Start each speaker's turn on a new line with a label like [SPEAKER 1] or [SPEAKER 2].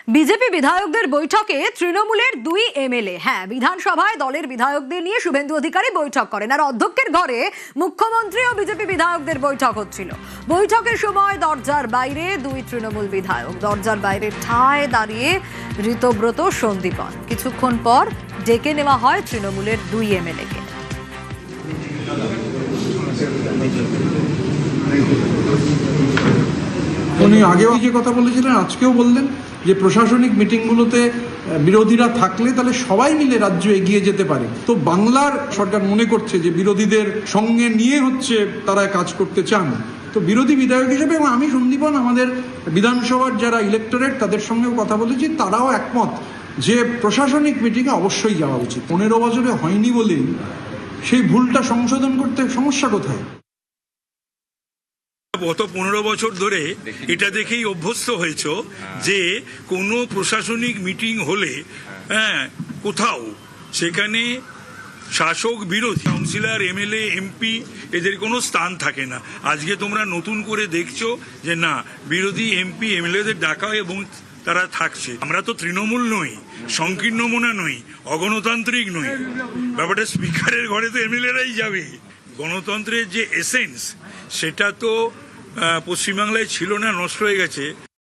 [SPEAKER 1] BJP বিধায়কদের বৈঠকে তৃণমূলের দুই এমএলএ বিধানসভায় দলের বিধায়কদের নিয়ে শুভেন্দু অধিকারী বৈঠক করেন আর অধ্যক্ষের ঘরে মুখ্যমন্ত্রী ও বিজেপি বিধায়কদের বৈঠক হচ্ছিল। বৈঠকের সময় দরজার বাইরে দুই তৃণমূল বিধায়ক, দরজার বাইরে ঠায় দাঁড়িয়ে ঋতব্রত সন্দীপন। কিছুক্ষণ পর ডেকে নেওয়া হয় তৃণমূলের দুই এমএলএকে।
[SPEAKER 2] উনি আগেও যে কথা বলেছিলেন আজকেও বললেন যে প্রশাসনিক মিটিংগুলোতে বিরোধীরা থাকলে তাহলে সবাই মিলে রাজ্য এগিয়ে যেতে পারে। তো বাংলার সরকার মনে করছে যে বিরোধীদের সঙ্গে নিয়ে তারা কাজ করতে চান। তো বিরোধী বিধায়ক হিসেবে এবং আমি সন্দীপন আমাদের বিধানসভার যারা ইলেক্টোরেট তাদের সঙ্গেও কথা বলেছি, তারাও একমত যে প্রশাসনিক মিটিংয়ে অবশ্যই যাওয়া উচিত। 15 বছরে হয়নি বলেই সেই ভুলটা সংশোধন করতে সমস্যা কোথায়?
[SPEAKER 3] গত 15 বছর ধরে এটা দেখেই অভ্যস্ত হয়েছ যে কোনো প্রশাসনিক মিটিং হলে কোথাও সেখানে শাসক বিরোধী কাউন্সিলর, এমএলএ, এমপি এদের কোনো স্থান থাকে না। আজকে তোমরা নতুন করে দেখছো যে না, বিরোধী এমপি এমএলএদের ডাকা এবং তারা থাকছে। আমরা তো তৃণমূল নই, সংকীর্ণ মনা নই, অগণতান্ত্রিক নই। ব্যাপারটা স্পিকারের ঘরে তো এমএলএরাই যাবে। গণতন্ত্রের যে এসেন্স সেটা তো পশ্চিমবাংলায় ছিল না, নষ্ট হয়ে গেছে।